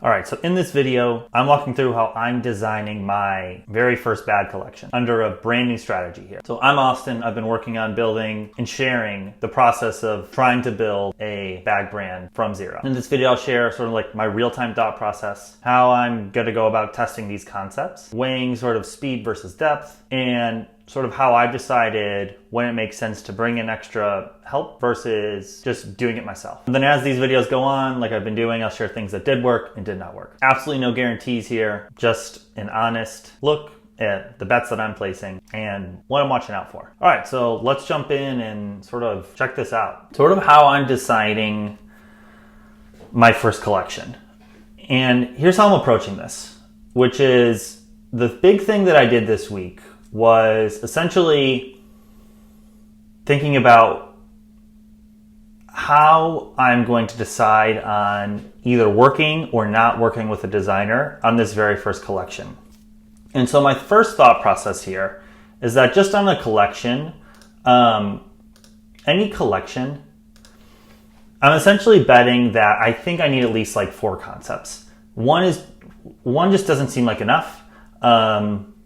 All right, so in this video, I'm walking through how I'm designing my very first bag collection under a brand new strategy here. So I'm Austin. I've been working on building and sharing the process of trying to build a bag brand from zero. In this video, I'll share sort of like my real-time thought process, how I'm gonna go about testing these concepts, weighing sort of speed versus depth, and sort of how I've decided when it makes sense to bring in extra help versus just doing it myself. And then as these videos go on, like I've been doing, I'll share things that did work and did not work. Absolutely no guarantees here, just an honest look at the bets that I'm placing and what I'm watching out for. All right, so let's jump in and sort of check this out. Sort of how I'm deciding my first collection. And here's how I'm approaching this, which is the big thing that I did this week was essentially thinking about how I'm going to decide on either working or not working with a designer on this very first collection. And so my first thought process here is that just on a collection, any collection, I'm essentially betting that I think I need at least like 4 concepts. One just doesn't seem like enough.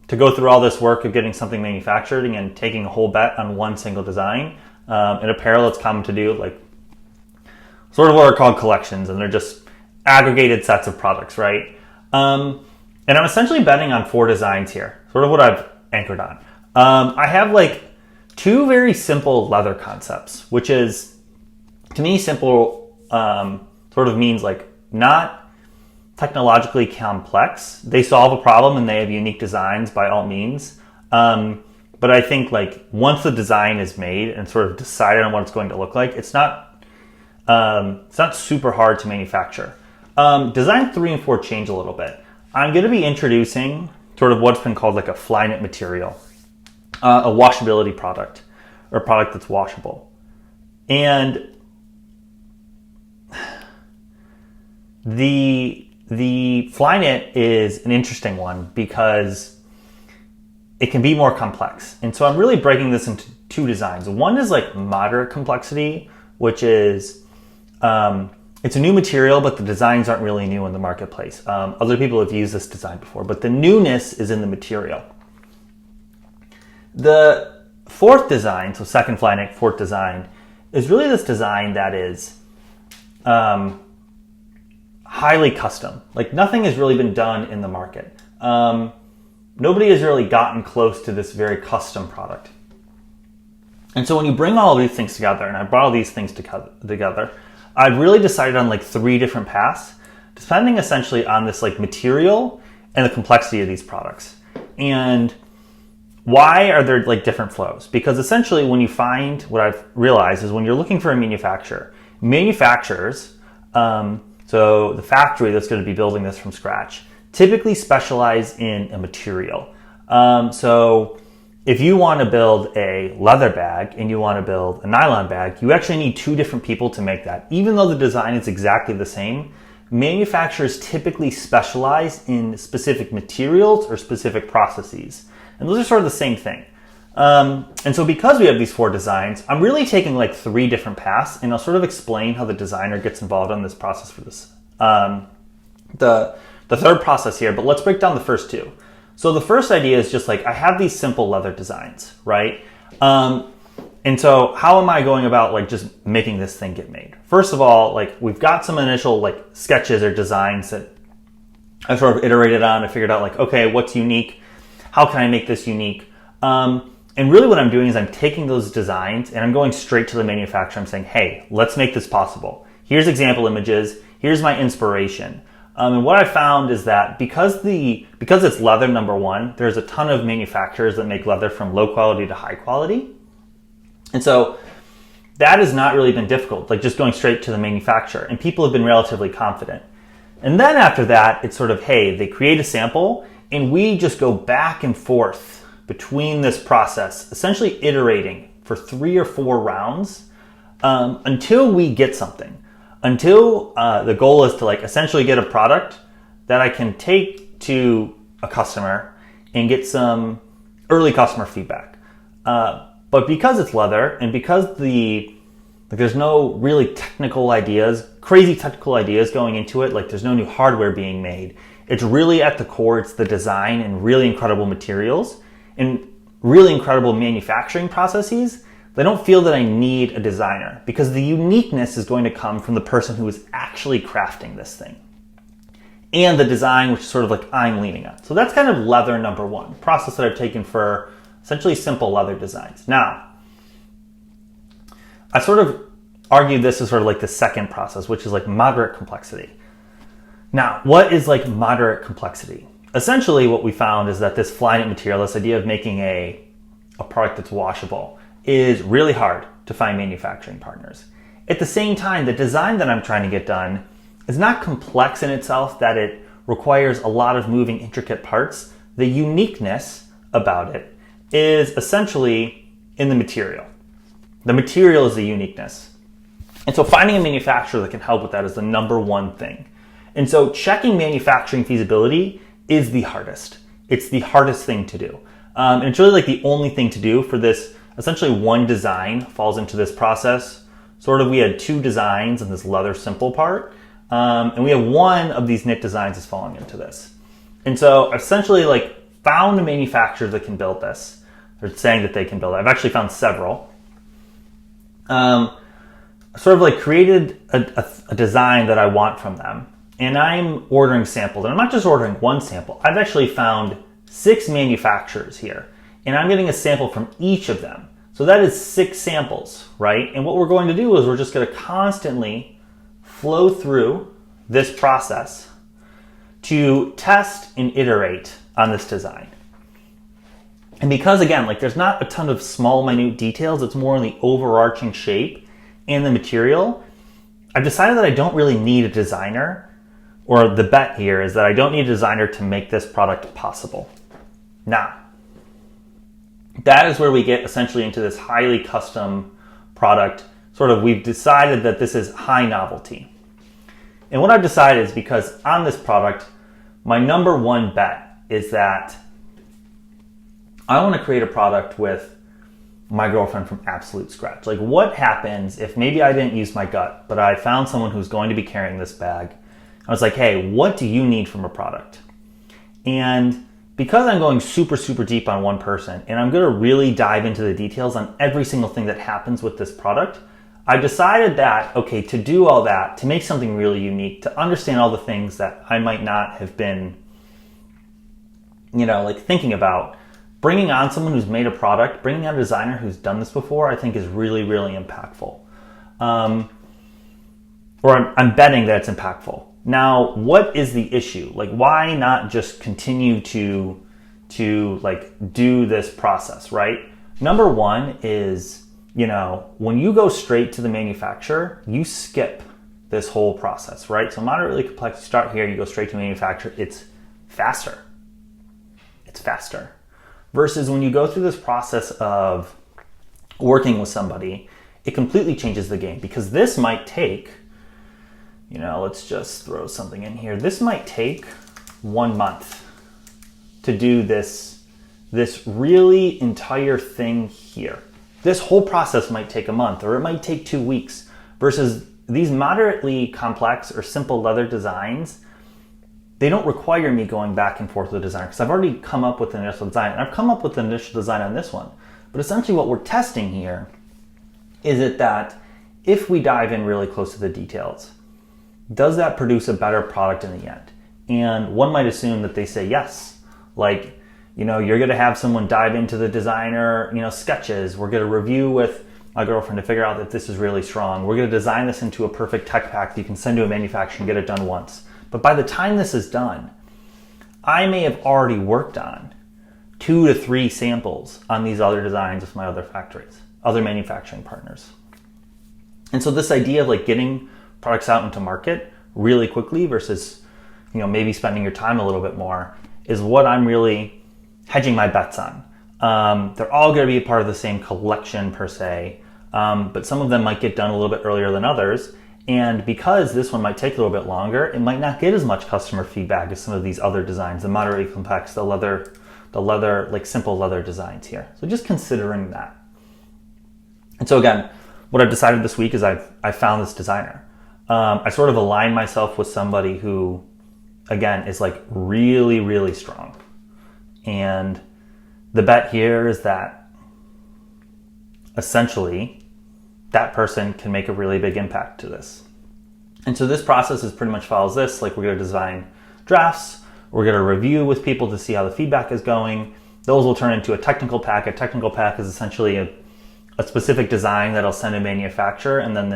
To go through all this work of getting something manufactured and taking a whole bet on one single design. In apparel, it's common to do like sort of what are called collections, and they're just aggregated sets of products, right? And I'm essentially betting on 4 designs here, sort of what I've anchored on. I have like 2 very simple leather concepts, which is, to me, simple sort of means like not technologically complex. They solve a problem and they have unique designs by all means. But I think like once the design is made and sort of decided on what it's going to look like, it's not super hard to manufacture. Design 3 and 4 change a little bit. I'm going to be introducing sort of what's been called like a Flyknit material, a washability product, or a product that's washable. And the Flyknit is an interesting one because it can be more complex. And so I'm really breaking this into 2 designs. One is like moderate complexity, which is, it's a new material, but the designs aren't really new in the marketplace. Other people have used this design before, but the newness is in the material. The 4th design, so second Flyknit, 4th design, is really this design that is, highly custom. Like nothing has really been done in the market. Nobody has really gotten close to this very custom product. And so when you bring all of these things together, and I brought all these things together, I've really decided on like 3 different paths, depending essentially on this like material and the complexity of these products. And why are there like different flows? Because essentially when you find, what I've realized is when you're looking for a manufacturer, manufacturers, so the factory that's going to be building this from scratch typically specialize in a material. So if you want to build a leather bag and you want to build a nylon bag, you actually need 2 different people to make that. Even though the design is exactly the same, manufacturers typically specialize in specific materials or specific processes. And those are sort of the same thing. And so because we have these 4 designs, I'm really taking like 3 different paths, and I'll sort of explain how the designer gets involved in this process for this. The third process here, but let's break down the first 2. So the first idea is just like, I have these simple leather designs, right? And so how am I going about like just making this thing get made? First of all, like we've got some initial like sketches or designs that I sort of iterated on. I figured out like, okay, what's unique? How can I make this unique? And really what I'm doing is I'm taking those designs and I'm going straight to the manufacturer. I'm saying, hey, let's make this possible. Here's example images. Here's my inspiration. And what I found is that because it's leather, number one, there's a ton of manufacturers that make leather from low quality to high quality. And so that has not really been difficult, like just going straight to the manufacturer. And people have been relatively confident. And then after that, it's sort of, hey, they create a sample and we just go back and forth between this process, essentially iterating for 3 or 4 rounds until we get something. Until the goal is to like essentially get a product that I can take to a customer and get some early customer feedback. But because it's leather and because the Like there's no really technical ideas, crazy technical ideas going into it. Like there's no new hardware being made. It's really at the core, it's the design and really incredible materials and really incredible manufacturing processes. They don't feel that I need a designer because the uniqueness is going to come from the person who is actually crafting this thing. And the design, which is sort of like I'm leaning on. So that's kind of leather number one, process that I've taken for essentially simple leather designs. Now, I sort of argue this is sort of like the second process, which is like moderate complexity. Now, what is like moderate complexity? Essentially what we found is that this Flyknit material, this idea of making a product that's washable, is really hard to find manufacturing partners. At the same time, the design that I'm trying to get done is not complex in itself, that it requires a lot of moving intricate parts. The uniqueness about it is essentially in the material. The material is the uniqueness. And so finding a manufacturer that can help with that is the number one thing. And so checking manufacturing feasibility is the hardest. It's the hardest thing to do. And it's really like the only thing to do for this. Essentially one design falls into this process. Sort of we had two designs in this leather simple part. And we have one of these knit designs is falling into this. And so essentially like found a manufacturer that can build this. They're saying that they can build it. I've actually found several. Sort of like created a design that I want from them. And I'm ordering samples. And I'm not just ordering one sample. I've actually found 6 manufacturers here. And I'm getting a sample from each of them. So that is 6 samples, right? And what we're going to do is we're just going to constantly flow through this process to test and iterate on this design. And because again, like there's not a ton of small, minute details, it's more in the overarching shape and the material, I've decided that I don't really need a designer, or the bet here is that I don't need a designer to make this product possible. Now, that is where we get essentially into this highly custom product. Sort of, we've decided that this is high novelty. And what I've decided is because on this product, my number one bet is that I want to create a product with my girlfriend from absolute scratch. Like what happens if maybe I didn't use my gut, but I found someone who's going to be carrying this bag. I was like, hey, what do you need from a product? And because I'm going super, super deep on one person and I'm going to really dive into the details on every single thing that happens with this product, I decided that, okay, to do all that, to make something really unique, to understand all the things that I might not have been, like thinking about, bringing on someone who's made a product, bringing on a designer who's done this before, I think is really, really impactful. Or I'm betting that it's impactful. Now, what is the issue? Like, why not just continue to like do this process, right? Number one is, when you go straight to the manufacturer, you skip this whole process, right? So moderately complex, you start here, you go straight to manufacturer, it's faster. It's faster. Versus when you go through this process of working with somebody, it completely changes the game because this might take, let's just throw something in here. This might take 1 month to do this really entire thing here. This whole process might take a month or it might take 2 weeks versus these moderately complex or simple leather designs. They don't require me going back and forth with the designer because I've already come up with an initial design and I've come up with an initial design on this one. But essentially what we're testing here is that if we dive in really close to the details, does that produce a better product in the end? And one might assume that they say yes. Like, you're going to have someone dive into the designer, sketches. We're going to review with my girlfriend to figure out that this is really strong. We're going to design this into a perfect tech pack that you can send to a manufacturer and get it done once. But by the time this is done, I may have already worked on 2 to 3 samples on these other designs with my other factories, other manufacturing partners. And so this idea of like getting products out into market really quickly versus, maybe spending your time a little bit more is what I'm really hedging my bets on. They're all going to be a part of the same collection per se, but some of them might get done a little bit earlier than others. And because this one might take a little bit longer, it might not get as much customer feedback as some of these other designs, the moderately complex, the leather, like simple leather designs here. So just considering that. And so again, what I've decided this week is I found this designer. I sort of aligned myself with somebody who, again, is like really, really strong. And the bet here is that essentially that person can make a really big impact to this. And so this process is pretty much follows this. Like, we're going to design drafts. We're going to review with people to see how the feedback is going. Those will turn into a technical pack. A technical pack is essentially a specific design that I'll send a manufacturer, and then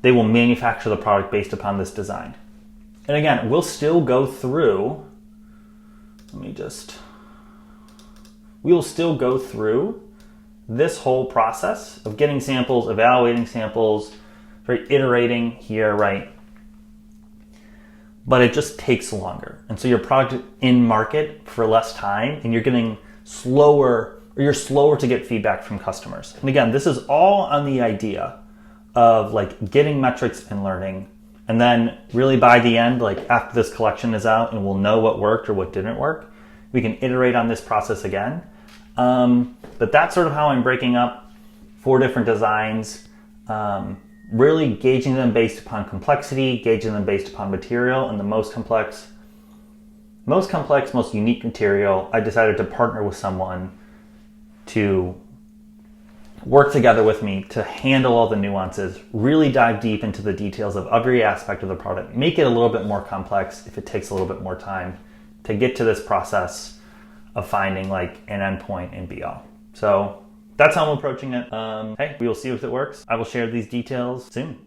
they will manufacture the product based upon this design. And again, we'll still go through, we will still go through this whole process of getting samples, evaluating samples, iterating here, right? But it just takes longer. And so your product in market for less time, and you're getting slower, or you're slower to get feedback from customers. And again, this is all on the idea of like getting metrics and learning. And then really by the end, like after this collection is out and we'll know what worked or what didn't work, we can iterate on this process again. But that's sort of how I'm breaking up 4 different designs, really gauging them based upon complexity, gauging them based upon material, and the most complex, most unique material, I decided to partner with someone to work together with me to handle all the nuances, really dive deep into the details of every aspect of the product, make it a little bit more complex if it takes a little bit more time to get to this process of finding like an endpoint and be all. So that's how I'm approaching it. Hey, we will see if it works. I will share these details soon.